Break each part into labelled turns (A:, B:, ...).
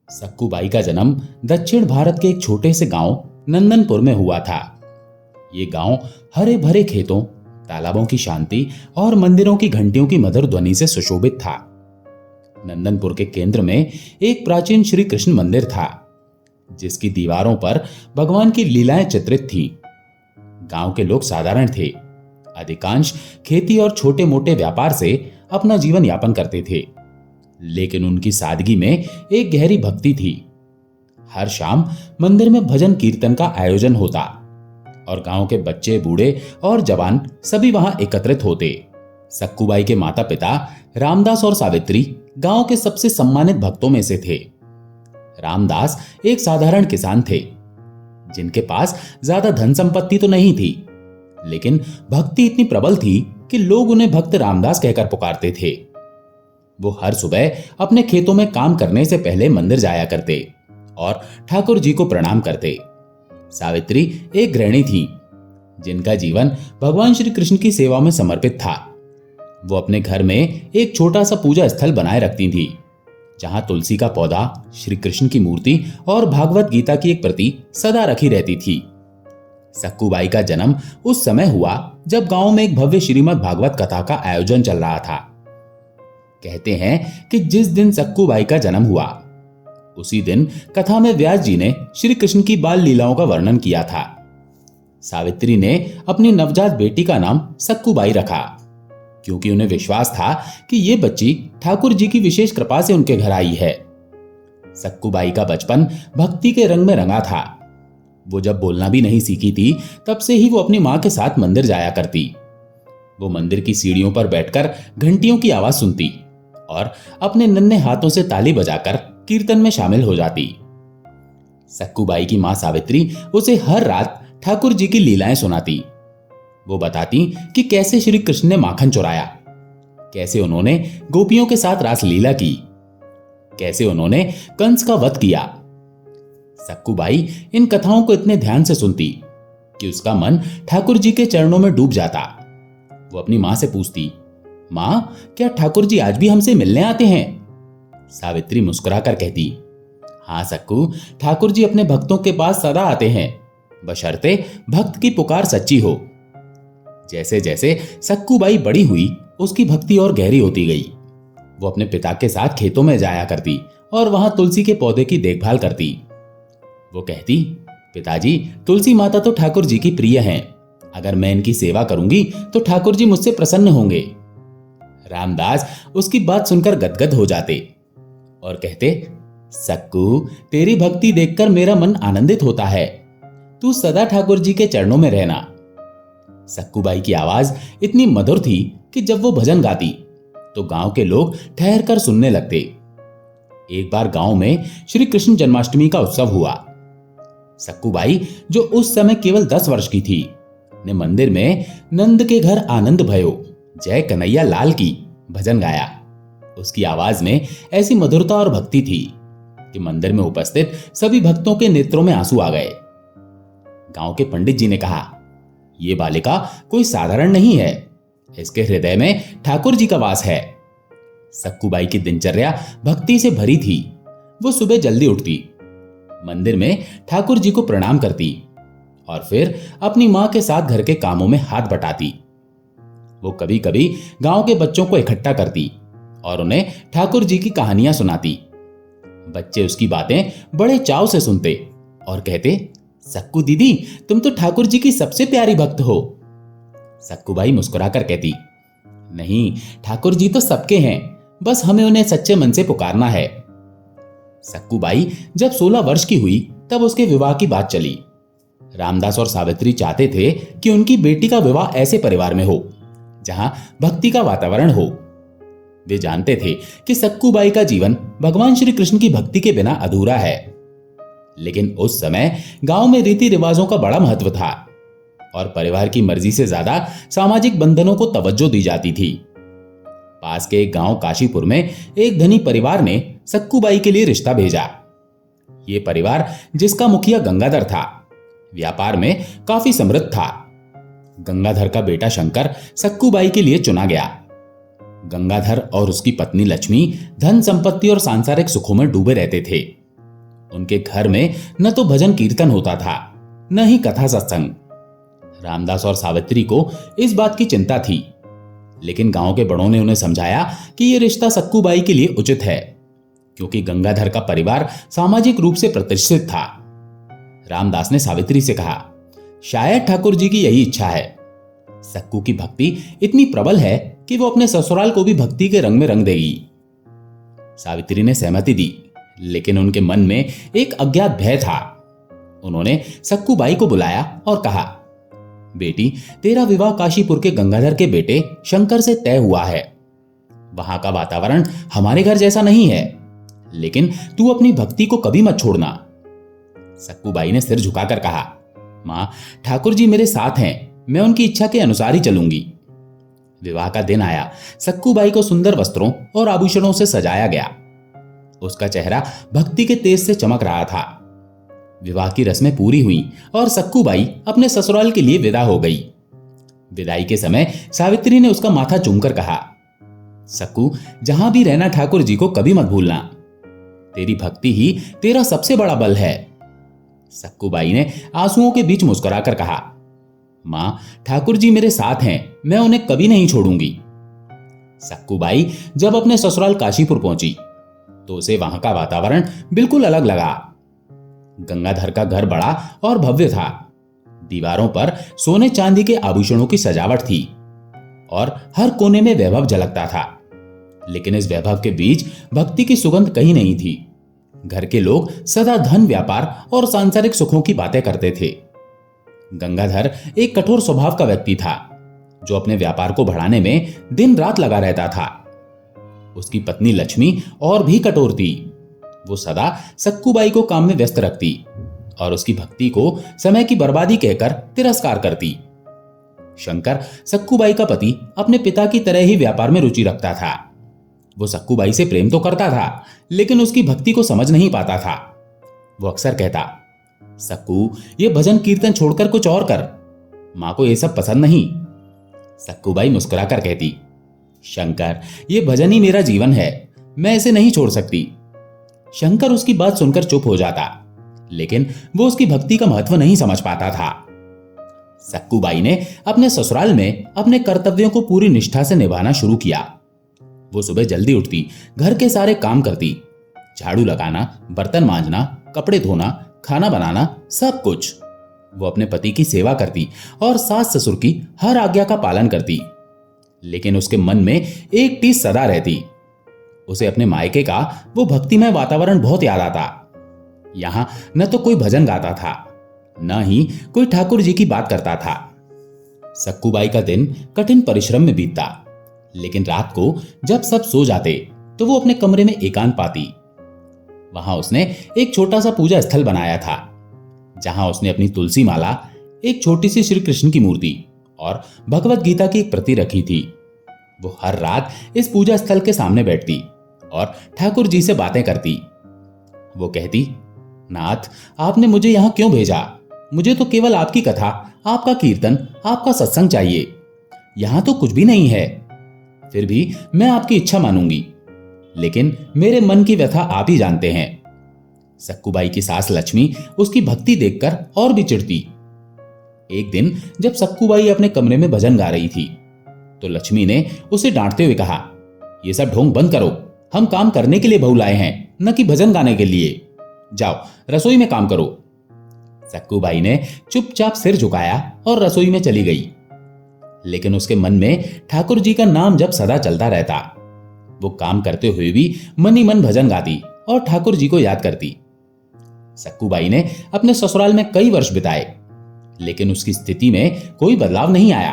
A: सक्कूबाई का जन्म दक्षिण भारत के एक छोटे से गांव नंदनपुर में हुआ था। ये गांव हरे भरे खेतों, तालाबों की शांति और मंदिरों की घंटियों की मधुर ध्वनि से सुशोभित था। नंदनपुर के केंद्र में एक प्राचीन श्री कृष्ण मंदिर था, जिसकी दीवारों पर भगवान की लीलाएं चित्रित थीं। गांव के लोग साधारण थे, अधिकांश खेती और छोटे मोटे व्यापार से अपना जीवन यापन करते थे, लेकिन उनकी सादगी में एक गहरी भक्ति थी। हर शाम मंदिर में भजन कीर्तन का आयोजन होता और गांव के बच्चे, बूढ़े और जवान सभी वहां एकत्रित होते। सक्कूबाई के माता पिता रामदास और सावित्री गांव के सबसे सम्मानित भक्तों में से थे। रामदास एक साधारण किसान थे, जिनके पास ज्यादा धन संपत्ति तो नहीं थी, लेकिन भक्ति इतनी प्रबल थी कि लोग उन्हें भक्त रामदास कहकर पुकारते थे। वो हर सुबह अपने खेतों में काम करने से पहले मंदिर जाया करते और ठाकुर जी को प्रणाम करते। सावित्री एक गृहिणी थी, जिनका जीवन भगवान श्री कृष्ण की सेवा में समर्पित था। वो अपने घर में एक छोटा सा पूजा स्थल बनाए रखती थी, जहां तुलसी का पौधा, श्री कृष्ण की मूर्ति और भागवत गीता की एक प्रति सदा रखी रहती थी। सक्कूबाई का जन्म उस समय हुआ जब गांव में एक भव्य श्रीमद् भागवत कथा का आयोजन चल रहा था। कहते हैं कि जिस दिन सक्कूबाई का जन्म हुआ, उसी दिन कथा में व्यास जी ने श्री कृष्ण की बाल लीलाओं का वर्णन किया था। सावित्री ने अपनी नवजात बेटी का नाम सक्कूबाई रखा, क्योंकि उन्हें विश्वास था कि ये बच्ची ठाकुर जी की विशेष कृपा से उनके घर आई है। सक्कूबाई का बचपन भक्ति के रंग में रंगा था। वो जब बोलना भी नहीं सीखी थी, तब से ही वो अपनी मां के साथ मंदिर जाया करती। वो मंदिर की सीढ़ियों पर बैठकर घंटियों की आवाज सुनती और अपने नन्हे हाथों से ताली बजाकर कीर्तन में शामिल हो जाती। सक्कूबाई की मां सावित्री उसे हर रात ठाकुर जी की लीलाएं सुनाती। वो बताती कि कैसे श्री कृष्ण ने माखन चुराया, कैसे उन्होंने गोपियों के साथ रास लीला की, कैसे उन्होंने कंस का वध किया। सक्कूबाई इन कथाओं को इतने ध्यान से सुनती कि उसका मन ठाकुर जी के चरणों में डूब जाता। वो अपनी मां से पूछती, मां, क्या ठाकुर जी आज भी हमसे मिलने आते हैं? सावित्री मुस्कुराकर कहती, हाँ सक्कू, ठाकुर जी अपने भक्तों के पास सदा आते हैं, बशर्ते भक्त की पुकार सच्ची हो। जैसे जैसे सक्कूबाई बड़ी हुई, उसकी भक्ति और गहरी होती गई। वो अपने पिता के साथ खेतों में जाया करती और वहां तुलसी के पौधे की देखभाल करती। वो कहती, पिताजी, तुलसी माता तो ठाकुर जी की प्रिय हैं। अगर मैं इनकी सेवा करूंगी तो ठाकुर जी मुझसे प्रसन्न होंगे। रामदास उसकी बात सुनकर गदगद हो जाते और कहते, सक्कू, तेरी भक्ति देखकर मेरा मन आनंदित होता है। तू सदा ठाकुर जी के चरणों में रहना। सक्कूबाई की आवाज इतनी मधुर थी कि जब वो भजन गाती तो गांव के लोग ठहर कर सुनने लगते। एक बार गांव में श्री कृष्ण जन्माष्टमी का उत्सव हुआ। सक्कूबाई, जो उस समय केवल 10 वर्ष की थी, ने मंदिर में नंद के घर आनंद भयो, जय कन्हैया लाल की भजन गाया। उसकी आवाज में ऐसी मधुरता और भक्ति थी कि मंदिर में उपस्थित सभी भक्तों के नेत्रों में आंसू आ गए। गांव के पंडित जी ने कहा, यह बालिका कोई साधारण नहीं है, इसके हृदय में ठाकुर जी का वास है। सक्कूबाई की दिनचर्या भक्ति से भरी थी। वो सुबह जल्दी उठती, मंदिर में ठाकुर जी को प्रणाम करती और फिर अपनी मां के साथ घर के कामों में हाथ बटाती। वो कभी कभी गांव के बच्चों को इकट्ठा करती और उन्हें ठाकुर जी की कहानियां सुनाती। बच्चे उसकी बातें बड़े चाव से सुनते और कहते, सक्कू दीदी, तुम तो ठाकुर जी की सबसे प्यारी भक्त हो। सक्कूबाई मुस्कुराकर कहती, नहीं, ठाकुर जी तो सबके हैं, बस हमें उन्हें सच्चे मन से पुकारना है। सक्कूबाई जब 16 वर्ष की हुई, तब उसके विवाह की बात चली। रामदास और सावित्री चाहते थे कि उनकी बेटी का विवाह ऐसे परिवार में हो जहां भक्ति का वातावरण हो। वे जानते थे कि सक्कूबाई का जीवन भगवान श्री कृष्ण की भक्ति के बिना अधूरा है, लेकिन उस समय गांव में रीति रिवाजों का बड़ा महत्व था और परिवार की मर्जी से ज्यादा सामाजिक बंधनों को तवज्जो दी जाती थी। पास के एक गांव काशीपुर में एक धनी परिवार ने सक्कूबाई के लिए रिश्ता भेजा। यह परिवार, जिसका मुखिया गंगाधर था, व्यापार में काफी समृद्ध था। गंगाधर का बेटा शंकर सक्कूबाई के लिए चुना गया। गंगाधर और उसकी पत्नी लक्ष्मी धन संपत्ति और सांसारिक सुखों में डूबे रहते थे। उनके घर में न तो भजन कीर्तन होता था, न ही कथा सत्संग। रामदास और सावित्री को इस बात की चिंता थी, लेकिन गांव के बड़ों ने उन्हें समझाया कि यह रिश्ता सक्कूबाई के लिए उचित है, क्योंकि गंगाधर का परिवार सामाजिक रूप से प्रतिष्ठित था। रामदास ने सावित्री से कहा, शायद ठाकुर जी की यही इच्छा है। सक्कू की भक्ति इतनी प्रबल है कि वो अपने ससुराल को भी भक्ति के रंग में रंग देगी। सावित्री ने सहमति दी, लेकिन उनके मन में एक अज्ञात भय था। उन्होंने सक्कूबाई को बुलाया और कहा, बेटी, तेरा विवाह काशीपुर के गंगाधर के बेटे शंकर से तय हुआ है। वहां का वातावरण हमारे घर जैसा नहीं है, लेकिन तू अपनी भक्ति को कभी मत छोड़ना। सक्कूबाई ने सिर झुकाकर कहा, मां, ठाकुर जी मेरे साथ हैं, मैं उनकी इच्छा के अनुसार ही चलूंगी। विवाह का दिन आया। सक्कूबाई को सुंदर वस्त्रों और आभूषणों से सजाया गया। उसका चेहरा भक्ति के तेज से चमक रहा था। विवाह की रस्में पूरी हुई और सक्कूबाई अपने ससुराल के लिए विदा हो गई। विदाई के समय सावित्री ने उसका माथा चूमकर कहा, सक्कू, जहां भी रहना ठाकुर जी को कभी मत भूलना। तेरी भक्ति ही तेरा सबसे बड़ा बल है। सक्कूबाई ने आंसुओं के बीच मुस्कुराकर कहा, मां, ठाकुर जी मेरे साथ हैं, मैं उन्हें कभी नहीं छोड़ूंगी। सक्कूबाई जब अपने ससुराल काशीपुर पहुंची तो उसे वहां का वातावरण बिल्कुल अलग लगा। गंगाधर का घर बड़ा और भव्य था। दीवारों पर सोने चांदी के आभूषणों की सजावट थी और हर कोने में वैभव झलकता था, लेकिन इस वैभव के बीच भक्ति की सुगंध कहीं नहीं थी। घर के लोग सदा धन, व्यापार और सांसारिक सुखों की बातें करते थे। गंगाधर एक कठोर स्वभाव का व्यक्ति था, जो अपने व्यापार को बढ़ाने में दिन रात लगा रहता था। उसकी पत्नी लक्ष्मी और भी कठोर थी। वो सदा सक्कूबाई को काम में व्यस्त रखती और उसकी भक्ति को समय की बर्बादी कहकर तिरस्कार करती। शंकर, सक्कूबाई का पति, अपने पिता की तरह ही व्यापार में रुचि रखता था। वो सक्कूबाई से प्रेम तो करता था, लेकिन उसकी भक्ति को समझ नहीं पाता था। वो अक्सर कहता, सक्कू, ये भजन कीर्तन छोड़कर कुछ और कर, मां को ये सब पसंद नहीं। सक्कूबाई मुस्कुराकर कहती, शंकर, ये भजन ही मेरा जीवन है, मैं इसे नहीं छोड़ सकती। शंकर उसकी बात सुनकर चुप हो जाता, लेकिन वो उसकी भक्ति का महत्व नहीं समझ पाता था। सक्कूबाई ने अपने ससुराल में अपने कर्तव्यों को पूरी निष्ठा से निभाना शुरू किया। वो सुबह जल्दी उठती, घर के सारे काम करती, झाड़ू लगाना, बर्तन मांजना, कपड़े धोना, खाना बनाना, सब कुछ। वो अपने पति की सेवा करती और सास ससुर की हर आज्ञा का पालन करती, लेकिन उसके मन में एक टीस सदा रहती। उसे अपने मायके का वो भक्तिमय वातावरण बहुत याद आता। यहां न तो कोई भजन गाता था, न ही कोई ठाकुर जी की बात करता था। सक्कूबाई का दिन कठिन परिश्रम में बीतता, लेकिन रात को जब सब सो जाते तो वो अपने कमरे में एकांत पाती। वहां उसने एक छोटा सा पूजा स्थल बनाया था, जहां उसने अपनी तुलसी माला, एक छोटी सी श्री कृष्ण की मूर्ति और भगवत गीता की एक प्रति रखी थी। वो हर रात इस पूजा स्थल के सामने बैठती और ठाकुर जी से बातें करती। वो कहती, नाथ, आपने मुझे यहां क्यों भेजा? मुझे तो केवल आपकी कथा, आपका कीर्तन, आपका सत्संग चाहिए। यहां तो कुछ भी नहीं है। फिर भी मैं आपकी इच्छा मानूंगी, लेकिन मेरे मन की व्यथा आप ही जानते हैं। सक्कूबाई की सास लक्ष्मी उसकी भक्ति देखकर और भी चिढ़ती। एक दिन जब सक्कूबाई अपने कमरे में भजन गा रही थी, तो लक्ष्मी ने उसे डांटते हुए कहा, ये सब ढोंग बंद करो, हम काम करने के लिए बहू लाए हैं, न कि भजन गाने के लिए। जाओ रसोई में काम करो। सक्कूबाई ने चुपचाप सिर झुकाया और रसोई में चली गई, लेकिन उसके मन में ठाकुर जी का नाम जब सदा चलता रहता। वो काम करते हुए भी मन ही मन भजन गाती और ठाकुर जी को याद करती। सक्कूबाई ने अपने ससुराल में कई वर्ष बिताए, लेकिन उसकी स्थिति में कोई बदलाव नहीं आया।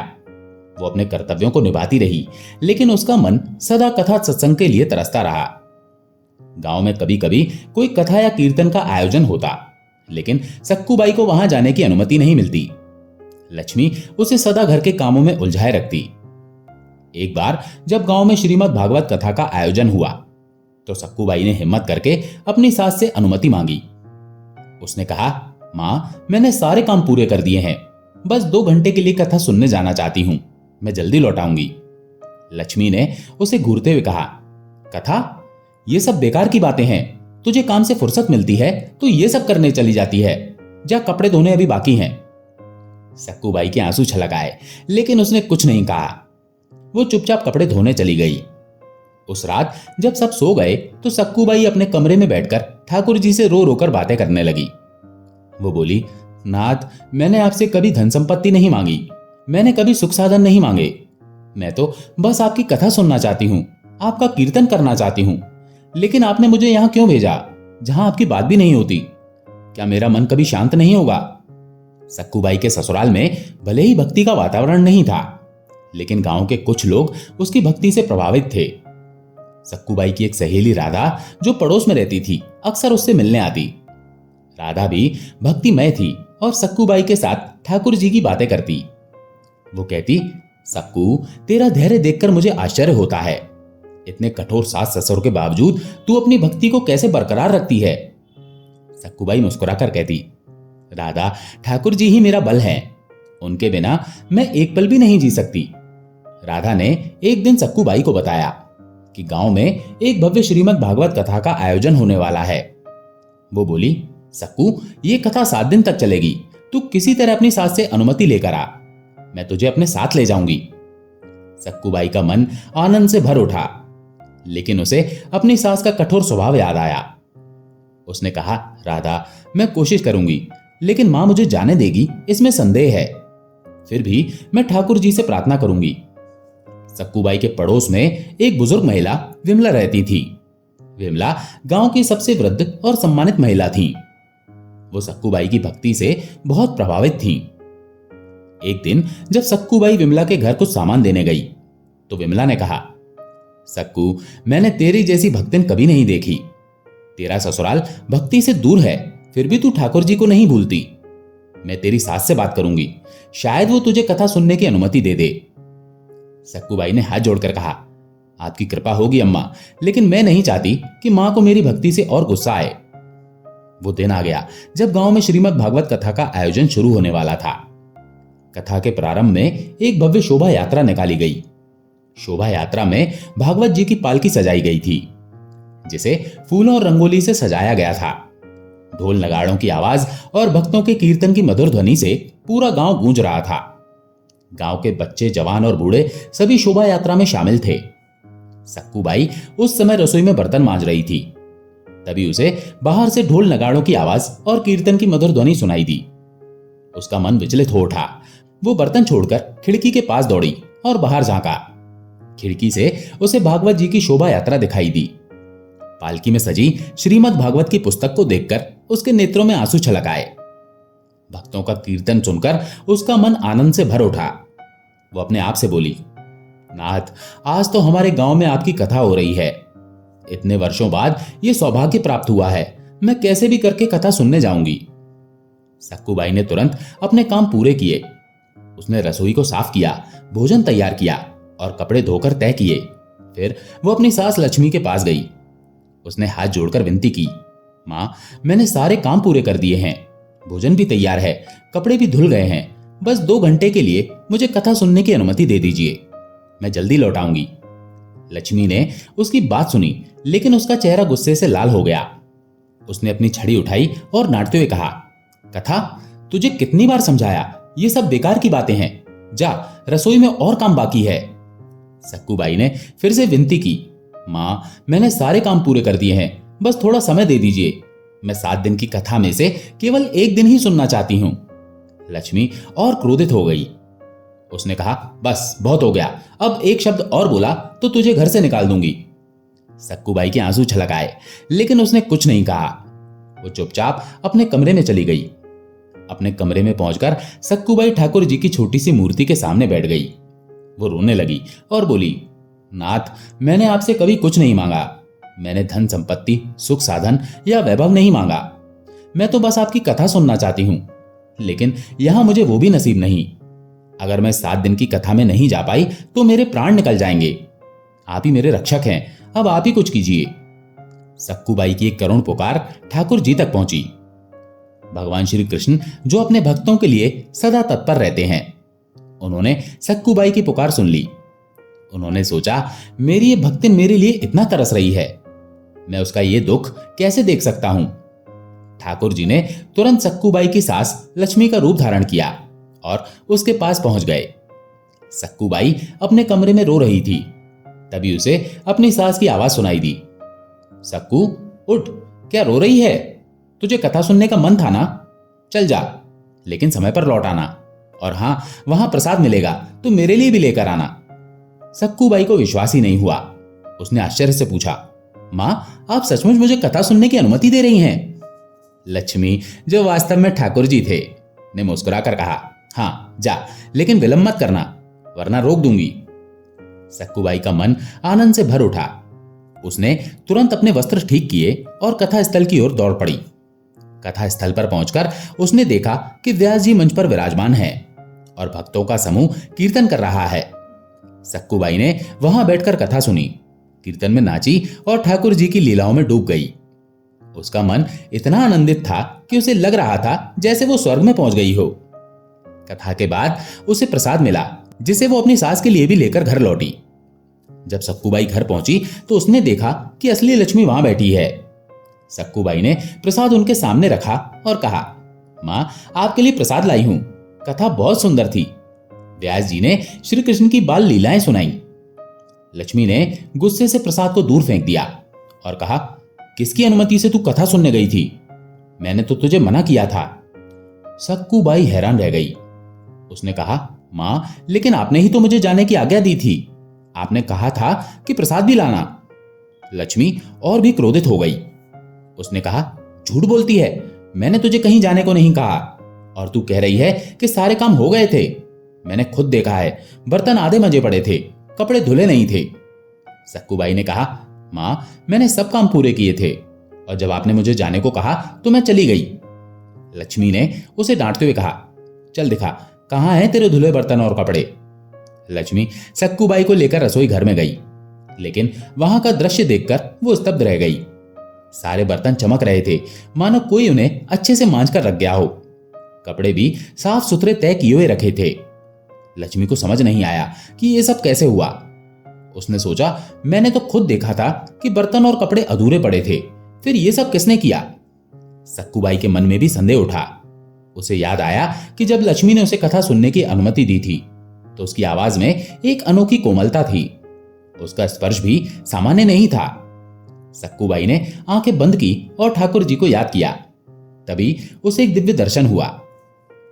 A: वो अपने कर्तव्यों को निभाती रही, लेकिन उसका मन सदा कथा सत्संग के लिए तरसता रहा। गांव में कभी कभी कोई कथा या कीर्तन का आयोजन होता, लेकिन सक्कूबाई को वहां जाने की अनुमति नहीं मिलती। लक्ष्मी उसे सदा घर के कामों में उलझाए रखती। एक बार जब गांव में श्रीमद् भागवत कथा का आयोजन हुआ, तो सक्कूबाई ने हिम्मत करके अपनी सास से अनुमति मांगी। उसने कहा, मां, मैंने सारे काम पूरे कर दिए हैं, बस 2 घंटे के लिए कथा सुनने जाना चाहती हूं, मैं जल्दी लौट आऊंगी। लक्ष्मी ने उसे घूरते हुए कहा, कथा? ये सब बेकार की बातें हैं, तुझे काम से फुर्सत मिलती है तो ये सब करने चली जाती है। जा कपड़े धोने अभी बाकी हैं। सक्कू बाई के आंसू छलक आए, लेकिन उसने कुछ नहीं कहा। वो चुपचाप कपड़े धोने चली गई। उस रात जब सब सो गए तो सक्कू बाई अपने कमरे में बैठकर ठाकुर जी से रो रोकर बातें करने लगी। वो बोली, नाथ, मैंने आपसे कभी धन संपत्ति नहीं मांगी, मैंने कभी सुख साधन नहीं मांगे। मैं तो बस आपकी कथा सुनना चाहती हूँ, आपका कीर्तन करना चाहती हूँ। लेकिन आपने मुझे यहाँ क्यों भेजा, जहां आपकी बात भी नहीं होती? क्या मेरा मन कभी शांत नहीं होगा? सक्कू बाई के ससुराल में भले ही भक्ति का वातावरण नहीं था, लेकिन गांव के कुछ लोग उसकी भक्ति से प्रभावित थे। सक्कू बाई की एक सहेली राधा, जो पड़ोस में रहती थी, अक्सर उससे मिलने आती। राधा भी भक्तिमय थी और सक्कू बाई के साथ ठाकुर जी की बातें करती। वो कहती, सक्कू, तेरा धैर्य देखकर मुझे आश्चर्य होता है। इतने कठोर सास ससुर के बावजूद तू अपनी भक्ति को कैसे बरकरार रखती है? सक्कू बाई मुस्कुराकर कहती, राधा, ठाकुर जी ही मेरा बल है, उनके बिना मैं एक पल भी नहीं जी सकती। राधा ने एक दिन सक्कू बाई को बताया कि गांव में एक भव्य श्रीमद् भागवत कथा का आयोजन होने वाला है। वो बोली, सक्कू, ये कथा 7 दिन तक चलेगी, तू किसी तरह अपनी सास से अनुमति लेकर आ, मैं तुझे अपने साथ ले जाऊंगी। सक्कू बाई का मन आनंद से भर उठा, लेकिन उसे अपनी सास का कठोर स्वभाव याद आया। उसने कहा, राधा, मैं कोशिश करूंगी, लेकिन मां मुझे जाने देगी इसमें संदेह है। फिर भी मैं ठाकुर जी से प्रार्थना करूंगी। सक्कू बाई के पड़ोस में एक बुजुर्ग महिला विमला रहती थी। विमला गांव की सबसे वृद्ध और सम्मानित महिला थी। वो सक्कू बाई की भक्ति से बहुत प्रभावित थी। एक दिन जब सक्कू बाई विमला के घर कुछ सामान देने गई तो विमला ने कहा, सक्कू, मैंने तेरी जैसी भक्तिन कभी नहीं देखी। तेरा ससुराल भक्ति से दूर है, फिर भी तू ठाकुर जी को नहीं भूलती। मैं तेरी सास से बात करूंगी, शायद वो तुझे कथा सुनने की अनुमति दे दे। सक्कू बाई ने हाथ जोड़कर कहा, आपकी कृपा होगी अम्मा, लेकिन मैं नहीं चाहती कि मां को मेरी भक्ति से और गुस्सा आए। वो दिन आ गया जब गांव में श्रीमद् भागवत कथा का आयोजन शुरू होने वाला था। कथा के प्रारंभ में एक भव्य शोभा यात्रा निकाली गई। शोभा यात्रा में भागवत जी की पालकी सजाई गई थी, जिसे फूलों और रंगोली से सजाया गया था। ढोल नगाड़ों की आवाज और भक्तों के कीर्तन की मधुर ध्वनि से पूरा गांव गूंज रहा था। गांव के बच्चे, जवान और बूढ़े सभी शोभा यात्रा में शामिल थे। सक्कू बाई उस समय रसोई में बर्तन मांज रही थी। तभी उसे बाहर से ढोल नगाड़ों की आवाज और कीर्तन की मधुर ध्वनि सुनाई दी। उसका मन विचलित हो उठा। वो बर्तन छोड़कर खिड़की के पास दौड़ी और बाहर झांका। खिड़की से उसे भागवत जी की शोभा यात्रा दिखाई दी। पालकी में सजी श्रीमद् भागवत की पुस्तक को देखकर उसके नेत्रों में आंसू छलक आए। भक्तों का कीर्तन सुनकर उसका मन आनंद से भर उठा। वो अपने आप से बोली, नाथ, आज तो हमारे गांव में आपकी कथा हो रही है। इतने वर्षों बाद ये सौभाग्य प्राप्त हुआ है, मैं कैसे भी करके कथा सुनने जाऊंगी। सक्कू बाई ने तुरंत अपने काम पूरे किए। उसने रसोई को साफ किया, भोजन तैयार किया और कपड़े धोकर तय किए। फिर वो अपनी सास लक्ष्मी के पास गई। उसने हाथ जोड़कर विनती की, मां, मैंने सारे काम पूरे कर दिए हैं, भोजन भी तैयार है, कपड़े भी धुल गए हैं, बस 2 घंटे के लिए मुझे कथा सुनने की अनुमति दे दीजिए, मैं जल्दी लौट आऊंगी। लक्ष्मी ने उसकी बात सुनी, लेकिन उसका चेहरा गुस्से से लाल हो गया। उसने अपनी छड़ी उठाई और डांटते हुए कहा, कथा, तुझे कितनी बार समझाया, ये सब बेकार की बातें हैं, जा, रसोई में और काम बाकी है। सक्कू बाई ने फिर से विनती की, मां, मैंने सारे काम पूरे कर दिए हैं, बस थोड़ा समय दे दीजिए, मैं 7 दिन की कथा में से केवल 1 दिन ही सुनना चाहती हूं। लक्ष्मी और क्रोधित हो गई। उसने कहा, बस बहुत हो गया, अब एक शब्द और बोला तो तुझे घर से निकाल दूंगी। सक्कू बाई के आंसू छलक आए, लेकिन उसने कुछ नहीं कहा। वो चुपचाप अपने कमरे में चली गई। अपने कमरे में पहुंचकर सक्कू बाई ठाकुर जी की छोटी सी मूर्ति के सामने बैठ गई। वो रोने लगी और बोली, नाथ, मैंने आपसे कभी कुछ नहीं मांगा, मैंने धन संपत्ति, सुख साधन या वैभव नहीं मांगा, मैं तो बस आपकी कथा सुनना चाहती हूं, लेकिन यहां मुझे वो भी नसीब नहीं। अगर मैं 7 दिन की कथा में नहीं जा पाई तो मेरे प्राण निकल जाएंगे। आप ही मेरे रक्षक हैं, अब आप ही कुछ कीजिए। सक्कू बाई की एक करुण पुकार ठाकुर जी तक पहुंची। भगवान श्री कृष्ण, जो अपने भक्तों के लिए सदा तत्पर रहते हैं, उन्होंने सक्कू बाई की पुकार सुन ली। उन्होंने सोचा, मेरी ये भक्तिन मेरे लिए इतना तरस रही है, मैं उसका ये दुख कैसे देख सकता हूं। ठाकुर जी ने तुरंत सक्कूबाई की सास लक्ष्मी का रूप धारण किया और उसके पास पहुंच गए। सक्कूबाई अपने कमरे में रो रही थी। तभी उसे अपनी सास की आवाज सुनाई दी। सक्कू, उठ, क्या रो रही है? तुझे कथा सुनने का मन था ना? चल जा, लेकिन समय पर लौट आना। और हां, वहां प्रसाद मिलेगा तो मेरे लिए भी लेकर आना। सक्कूबाई को विश्वास ही नहीं हुआ। उसने आश्चर्य से पूछा, मां, आप सचमुच मुझे कथा सुनने की अनुमति दे रही हैं? लक्ष्मी, जो वास्तव में ठाकुर जी थे, ने मुस्कुराकर कहा, हां जा, लेकिन विलंब मत करना, वरना रोक दूंगी। सक्कूबाई का मन आनंद से भर उठा। उसने तुरंत अपने वस्त्र ठीक किए और कथा स्थल की ओर दौड़ पड़ी। कथा स्थल पर पहुंचकर उसने देखा कि व्यास जी मंच पर विराजमान हैं और भक्तों का समूह कीर्तन कर रहा है। सक्कूबाई ने वहां बैठकर कथा सुनी, कीर्तन में नाची और ठाकुर जी की लीलाओं में डूब गई। उसका मन इतना आनंदित था कि उसे लग रहा था जैसे वो स्वर्ग में पहुंच गई हो। कथा के बाद उसे प्रसाद मिला, जिसे वो अपनी सास के लिए भी लेकर घर लौटी। जब सक्कूबाई घर पहुंची तो उसने देखा कि असली लक्ष्मी वहां बैठी है। सक्कूबाई ने प्रसाद उनके सामने रखा और कहा, मां, आपके लिए प्रसाद लाई हूं। कथा बहुत सुंदर थी। व्यास जी ने श्री कृष्ण की बाल लीलाएं सुनाई। लक्ष्मी ने गुस्से से प्रसाद को दूर फेंक दिया और कहा, किसकी अनुमति से तू कथा सुनने गई थी? मैंने तो तुझे मना किया था। सक्कूबाई हैरान रह गई। उसने कहा, मां, लेकिन आपने ही तो मुझे जाने की आज्ञा दी थी। आपने कहा था कि प्रसाद भी लाना। लक्ष्मी और भी क्रोधित हो गई। उसने कहा, झूठ बोलती है, मैंने तुझे कहीं जाने को नहीं कहा। और तू कह रही है कि सारे काम हो गए थे। मैंने खुद देखा है, बर्तन आधे मंजे पड़े थे, कपड़े धुले नहीं थे। सक्कूबाई ने कहा, मां, मैंने सब काम पूरे किए थे और जब आपने मुझे जाने को कहा तो मैं चली गई। लक्ष्मी ने उसे डांटते हुए कहा, चल दिखा, कहां हैं तेरे धुले बर्तन और कपड़े? लक्ष्मी सक्कूबाई को लेकर रसोई घर में गई, लेकिन वहां का दृश्य देखकर वो स्तब्ध रह गई। सारे बर्तन चमक रहे थे, मानो कोई उन्हें अच्छे से मांज कर रख गया हो। कपड़े भी साफ सुथरे तय किए हुए रखे थे। लक्ष्मी को समझ नहीं आया कि ये सब कैसे हुआ। उसने सोचा, मैंने तो खुद देखा था कि बर्तन और कपड़े अधूरे पड़े थे, फिर ये सब किसने किया? सक्कूबाई के मन में भी संदेह उठा। उसे याद आया कि जब लक्ष्मी ने उसे कथा सुनने की अनुमति दी थी तो उसकी आवाज में एक अनोखी कोमलता थी। उसका स्पर्श भी सामान्य नहीं था। सक्कूबाई ने आंखें बंद की और ठाकुर जी को याद किया। तभी उसे एक दिव्य दर्शन हुआ।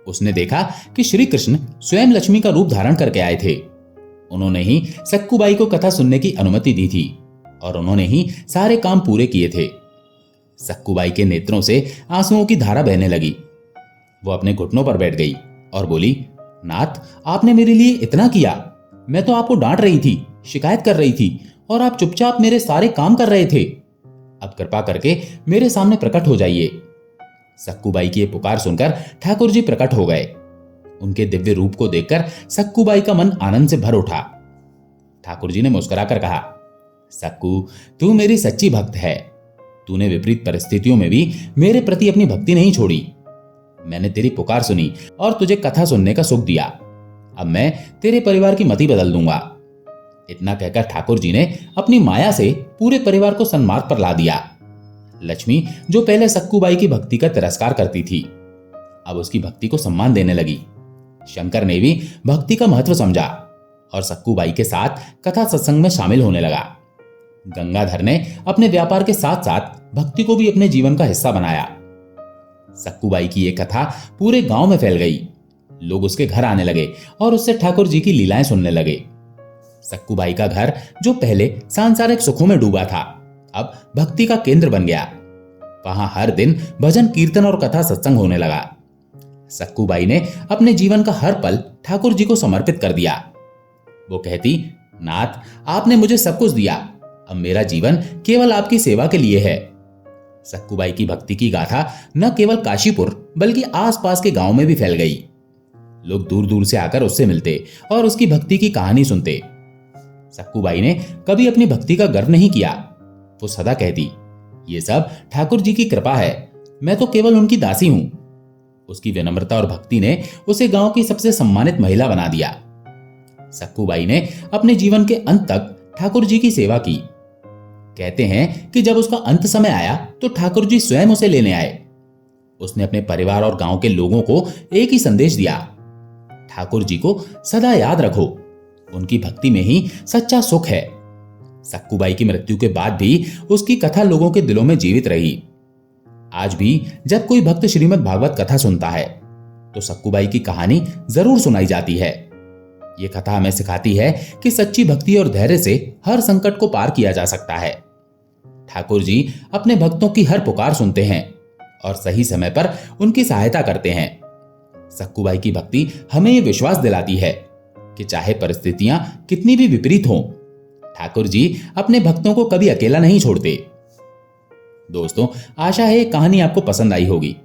A: उसने देखा कि श्री कृष्ण स्वयं लक्ष्मी का रूप धारण करके आए थे। उन्होंने ही सक्कूबाई को कथा सुनने की अनुमति दी थी और उन्होंने ही सारे काम पूरे किए थे। सक्कूबाई के नेत्रों से आंसुओं की धारा बहने लगी। वो अपने घुटनों पर बैठ गई और बोली, नाथ, आपने मेरे लिए इतना किया। मैं तो आपको डांट रही थी, शिकायत कर रही थी और आप चुपचाप मेरे सारे काम कर रहे थे। अब कृपा करके मेरे सामने प्रकट हो जाइए। सक्कूबाई की ये पुकार सुनकर ठाकुर जी प्रकट हो गए। उनके दिव्य रूप को देखकर सक्कूबाई का मन आनंद से भर उठा। ठाकुर जी ने मुस्कुराकर कहा, सक्कू, तू मेरी सच्ची भक्त है। तूने विपरीत परिस्थितियों में भी मेरे प्रति अपनी भक्ति नहीं छोड़ी। मैंने तेरी पुकार सुनी और तुझे कथा सुनने का सुख दिया। अब मैं तेरे परिवार की मति बदल दूंगा। इतना कहकर ठाकुर जी ने अपनी माया से पूरे परिवार को सन्मार्ग पर ला दिया। लक्ष्मी, जो पहले सक्कूबाई की भक्ति का तिरस्कार करती थी, अब उसकी भक्ति को सम्मान देने लगी। शंकर ने भी भक्ति का महत्व समझा और सक्कूबाई के साथ कथा सत्संग में शामिल होने लगा। गंगाधर ने अपने व्यापार के साथ साथ भक्ति को भी अपने जीवन का हिस्सा बनाया। सक्कूबाई की यह कथा पूरे गांव में फैल गई। लोग उसके घर आने लगे और उससे ठाकुर जी की लीलाएं सुनने लगे। सक्कूबाई का घर, जो पहले सांसारिक सुखों में डूबा था, अब भक्ति का केंद्र बन गया। वहां हर दिन भजन, कीर्तन और कथा सत्संग होने लगा। सक्कूबाई ने अपने जीवन का हर पल ठाकुर जी को समर्पित कर दिया। वो कहती, नाथ, आपने मुझे सब कुछ दिया, अब मेरा जीवन केवल आपकी सेवा के लिए है। सक्कूबाई की भक्ति की गाथा न केवल काशीपुर बल्कि आसपास के गांव में भी फैल गई। लोग दूर दूर से आकर उससे मिलते और उसकी भक्ति की कहानी सुनते। सक्कूबाई ने कभी अपनी भक्ति का गर्व नहीं किया। वो सदा कहती, ये सब ठाकुर जी की कृपा है, मैं तो केवल उनकी दासी हूं। उसकी विनम्रता और भक्ति ने उसे गांव की सबसे सम्मानित महिला बना दिया। सक्कूबाई ने अपने जीवन के अंत तक ठाकुर जी की सेवा की। कहते हैं कि जब उसका अंत समय आया तो ठाकुर जी स्वयं उसे लेने आए। उसने अपने परिवार और गांव के लोगों को एक ही संदेश दिया, ठाकुर जी को सदा याद रखो, उनकी भक्ति में ही सच्चा सुख है। सक्कूबाई की मृत्यु के बाद भी उसकी कथा लोगों के दिलों में जीवित रही। आज भी जब कोई भक्त श्रीमद् भागवत कथा सुनता है तो सक्कूबाई की कहानी जरूर सुनाई जाती है। ये कथा हमें सिखाती है कि सच्ची भक्ति और धैर्य से हर संकट को पार किया जा सकता है। ठाकुर जी अपने भक्तों की हर पुकार सुनते हैं और सही समय पर उनकी सहायता करते हैं। सक्कूबाई की भक्ति हमें यह विश्वास दिलाती है कि चाहे परिस्थितियां कितनी भी विपरीत हों, ठाकुर जी अपने भक्तों को कभी अकेला नहीं छोड़ते। दोस्तों, आशा है कहानी आपको पसंद आई होगी।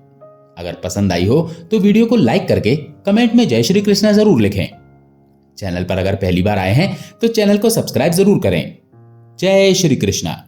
A: अगर पसंद आई हो तो वीडियो को लाइक करके कमेंट में जय श्री कृष्णा जरूर लिखें। चैनल पर अगर पहली बार आए हैं तो चैनल को सब्सक्राइब जरूर करें। जय श्री कृष्णा।